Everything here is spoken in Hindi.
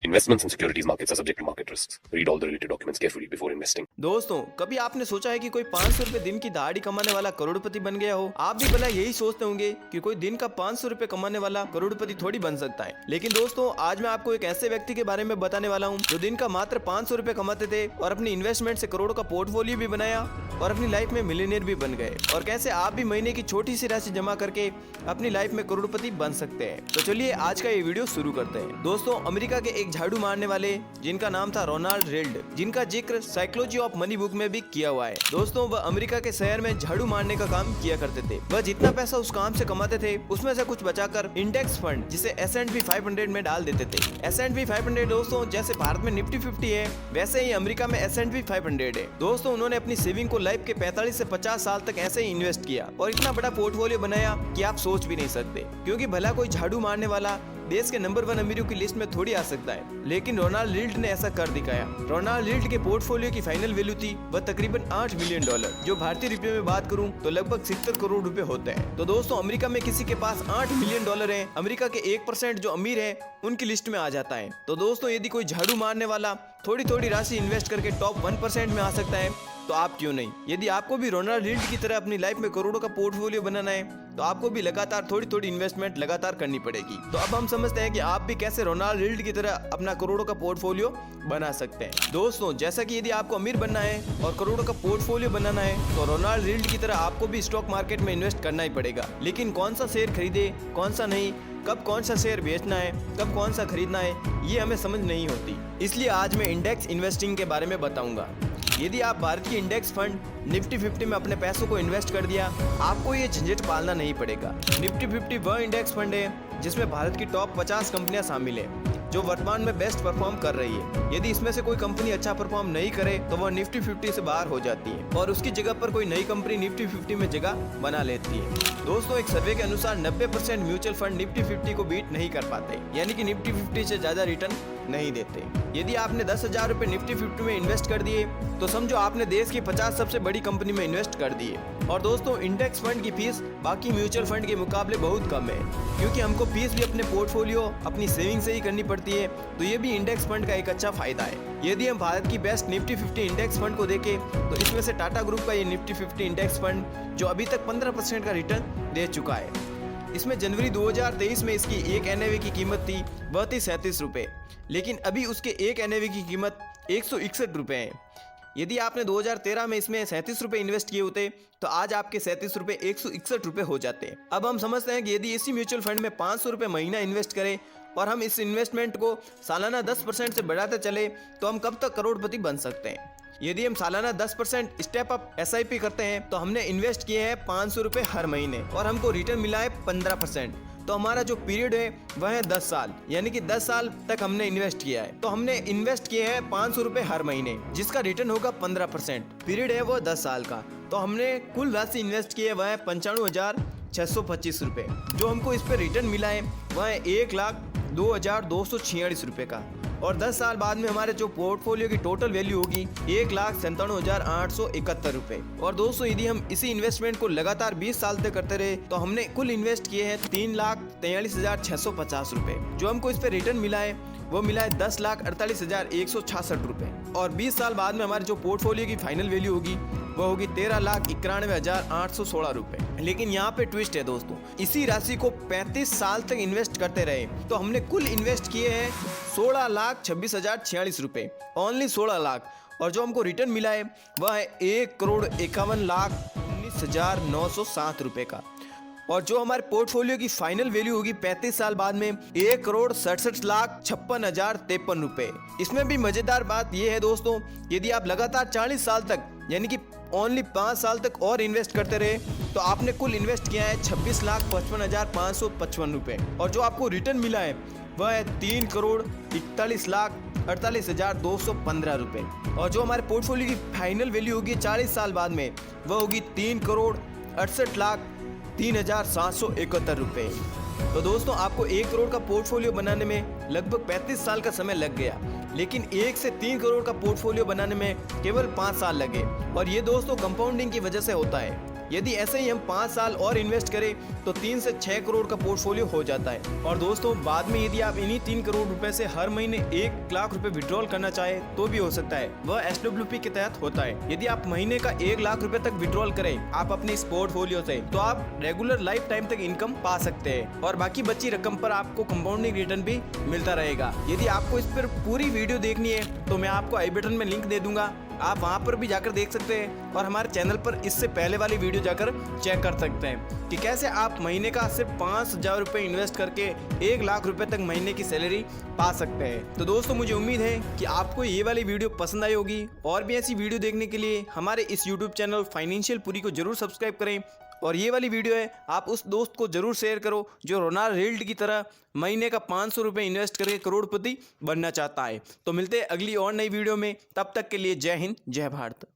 Investments in securities markets are subject to market risks. Read all the related documents carefully before investing. दोस्तों, कभी आपने सोचा है कि कोई 500 रुपए दिन की दहाड़ी कमाने वाला करोड़पति बन गया हो? आप भी भला यही सोचते होंगे कि कोई दिन का 500 रुपए कमाने वाला करोड़पति थोड़ी बन सकता है। लेकिन दोस्तों, आज मैं आपको एक ऐसे व्यक्ति के बारे में बताने वाला हूँ जो दिन का मात्र 500 रुपए कमाते थे और अपनी इन्वेस्टमेंट से करोड़ों का पोर्टफोलियो भी बनाया और अपनी लाइफ में मिलियनेयर भी बन गए। और कैसे आप भी महीने की छोटी सी राशि जमा करके अपनी लाइफ में करोड़पति बन सकते हैं। तो चलिए आज का ये वीडियो शुरू करते हैं। दोस्तों, अमेरिका के एक झाड़ू मारने वाले जिनका नाम था रोनाल्ड रेल्ड, जिनका जिक्र साइकोलॉजी ऑफ मनी बुक में भी किया हुआ है। दोस्तों, वह अमेरिका के शहर में झाड़ू मारने का काम किया करते थे। वह जितना पैसा उस काम से कमाते थे उसमें से कुछ बचाकर इंडेक्स फंड जिसे S&P 500 में डाल देते थे। S&P 500 दोस्तों, जैसे भारत में निफ्टी 50 है, वैसे ही अमेरिका में S&P 500 है। दोस्तों, उन्होंने अपनी सेविंग को लाइफ के 45 से 50 साल तक ऐसे ही इन्वेस्ट किया और इतना बड़ा पोर्टफोलियो बनाया कि आप सोच भी नहीं सकते। क्योंकि भला कोई झाड़ू मारने वाला देश के नंबर 1 अमीरों की लिस्ट में थोड़ी आ सकता है, लेकिन रोनाल्ड रेल्ड ने ऐसा कर दिखाया। रोनाल्ड रेल्ड के पोर्टफोलियो की फाइनल वैल्यू थी वह तकरीबन $8 मिलियन, जो भारतीय रुपये में बात करूं तो लगभग 70 करोड़ रुपए होते हैं। तो दोस्तों, अमेरिका में किसी के पास $8 मिलियन है, अमेरिका के 1% जो अमीर है उनकी लिस्ट में आ जाता है। तो दोस्तों, यदि कोई झाड़ू मारने वाला थोड़ी थोड़ी राशि इन्वेस्ट करके टॉप 1% में आ सकता है, तो आप क्यों नहीं? यदि आपको भी रोनाल्ड रेल्ड की तरह अपनी लाइफ में करोड़ों का पोर्टफोलियो बनाना है, तो आपको भी लगातार थोड़ी थोड़ी इन्वेस्टमेंट लगातार करनी पड़ेगी। तो अब हम समझते हैं कि आप भी कैसे रोनाल्ड रेल्ड की तरह अपना करोड़ों का पोर्टफोलियो बना सकते हैं। दोस्तों, जैसा कि यदि आपको अमीर बनना है और करोड़ों का पोर्टफोलियो बनाना है, तो रोनाल्ड रेल्ड की तरह आपको भी स्टॉक मार्केट में इन्वेस्ट करना ही पड़ेगा। लेकिन कौन सा शेयर खरीदे, कौन सा नहीं, कब कौन सा शेयर बेचना है, कब कौन सा खरीदना है, ये हमें समझ नहीं होती। इसलिए आज मैं इंडेक्स इन्वेस्टिंग के बारे में बताऊंगा। यदि आप भारत की इंडेक्स फंड निफ्टी 50 में अपने पैसों को इन्वेस्ट कर दिया, आपको ये झंझट पालना नहीं पड़ेगा। निफ्टी 50 वह इंडेक्स फंड है जिसमें भारत की टॉप 50 कंपनियां शामिल है जो वर्तमान में बेस्ट परफॉर्म कर रही है। यदि इसमें से कोई कंपनी अच्छा परफॉर्म नहीं करे तो वह निफ्टी 50 से बाहर हो जाती है और उसकी जगह पर कोई नई कंपनी निफ्टी 50 में जगह बना लेती है। दोस्तों, एक सर्वे के अनुसार 90% म्यूचुअल फंड निफ्टी 50 को बीट नहीं कर पाते, यानी कि निफ्टी 50 से ज्यादा रिटर्न नहीं देते। यदि आपने 10,000 रुपए निफ्टी 50 में इन्वेस्ट कर दिए तो समझो आपने देश की 50 सबसे बड़ी कंपनी में इन्वेस्ट कर दिए। और दोस्तों, इंडेक्स फंड की फीस बाकी म्यूचुअल फंड के मुकाबले बहुत कम है, क्योंकि हमको फीस भी अपने पोर्टफोलियो अपनी सेविंग से ही करनी पड़ती है। तो ये भी इंडेक्स फंड का एक अच्छा फायदा है। यदि हम भारत की बेस्ट निफ्टी 50 इंडेक्स फंड को देखें तो इसमें से टाटा ग्रुप का ये निफ्टी 50 इंडेक्स फंड जो अभी तक 15% का रिटर्न दे चुका है। इसमें जनवरी 2023 में इसकी एक NAV की कीमत थी वह थी 37 रुपये, लेकिन अभी उसके एक NAV की कीमत 161 रुपये है। यदि आपने 2013 में इसमें 37 रुपये इन्वेस्ट किए होते तो आज आपके 37 रुपये 161 रुपये हो जाते। अब हम समझते हैं कि यदि इसी म्यूचुअल फंड में 500 रुपये महीना इन्वेस्ट करें और हम इस इन्वेस्टमेंट को सालाना 10% से बढ़ाते चले तो हम कब तक करोड़पति बन सकते हैं। यदि हम सालाना 10% स्टेप अप SIP करते हैं तो हमने इन्वेस्ट किए हैं 500 रुपये हर महीने और हमको रिटर्न मिला है 15%। तो हमारा जो पीरियड है वह है 10 साल, यानी कि 10 साल तक हमने इन्वेस्ट किया है। तो हमने इन्वेस्ट किए हैं 500 रुपये हर महीने, जिसका रिटर्न होगा 15%। पीरियड है वो 10 साल का। तो हमने कुल राशि इन्वेस्ट की है वह है 95,625 रुपये। जो हमको इस पर रिटर्न मिला है वह है 1,02,246 रुपये का। और 10 साल बाद में हमारे जो पोर्टफोलियो की टोटल वैल्यू होगी 1,97,871 रुपये। और दोस्तों, यदि हम इसी इन्वेस्टमेंट को लगातार 20 साल तक करते रहे तो हमने कुल इन्वेस्ट किए हैं 3,43,650 रुपये। जो हमको इस पे रिटर्न मिला है वो मिला है 10,48,166 रुपये। और 20 साल बाद में हमारे जो पोर्टफोलियो की फाइनल वैल्यू होगी वो होगी 13,91,816 रुपये। लेकिन यहाँ पे ट्विस्ट है दोस्तों, इसी राशि को 35 साल तक इन्वेस्ट करते रहे तो हमने कुल इन्वेस्ट किए हैं 16,26,046 रुपये, ओनली 16 लाख। और जो हमको रिटर्न मिला है वह है 1,51,19,907 रुपये का। और जो हमारे पोर्टफोलियो की फाइनल वैल्यू होगी 35 साल बाद में 1,67,56,053 रुपये। इसमें भी मजेदार बात यह है दोस्तों, यदि आप लगातार 40 साल तक यानी कि ओनली 5 साल तक और इन्वेस्ट करते रहे तो आपने कुल इन्वेस्ट किया है 26,55,555 रुपये। और जो आपको रिटर्न मिला है वह है 3,41,48,215 रुपये। और जो हमारे पोर्टफोलियो की फाइनल वैल्यू होगी 40 साल बाद में वह होगी 3,68,03,771 रुपये। तो दोस्तों, आपको 1 करोड़ का पोर्टफोलियो बनाने में लगभग 35 साल का समय लग गया, लेकिन 1 से 3 करोड़ का पोर्टफोलियो बनाने में केवल 5 साल लगे। और ये दोस्तों कंपाउंडिंग की वजह से होता है। यदि ऐसे ही हम 5 साल और इन्वेस्ट करें तो 3 से 6 करोड़ का पोर्टफोलियो हो जाता है। और दोस्तों बाद में यदि आप इन्हीं 3 करोड़ रुपए से हर महीने 1 लाख रुपए विड्रॉल करना चाहे तो भी हो सकता है। वह SWP के तहत होता है। यदि आप महीने का 1 लाख रुपए तक विड्रॉल करें आप अपने इस पोर्टफोलियो से, तो आप रेगुलर लाइफ टाइम तक इनकम पा सकते हैं और बाकी बची रकम पर आपको कंपाउंडिंग रिटर्न भी मिलता रहेगा। यदि आपको इस पर पूरी वीडियो देखनी है तो मैं आपको आई बटन में लिंक दे दूंगा, आप वहां पर भी जाकर देख सकते हैं और हमारे चैनल पर इससे पहले वाली वीडियो जाकर चेक कर सकते हैं कि कैसे आप महीने का सिर्फ 5,000 रुपए इन्वेस्ट करके 1 लाख रुपए तक महीने की सैलरी पा सकते हैं। तो दोस्तों मुझे उम्मीद है कि आपको ये वाली वीडियो पसंद आई होगी और भी ऐसी वीडियो देखने के लिए हमारे इस यूट्यूब चैनल फाइनेंशियल पुरी को जरूर सब्सक्राइब करें। और ये वाली वीडियो है आप उस दोस्त को जरूर शेयर करो जो रोनाल्ड रील्ड की तरह महीने का 500 रुपये इन्वेस्ट करके करोड़पति बनना चाहता है। तो मिलते हैं अगली और नई वीडियो में, तब तक के लिए जय हिंद जय भारत।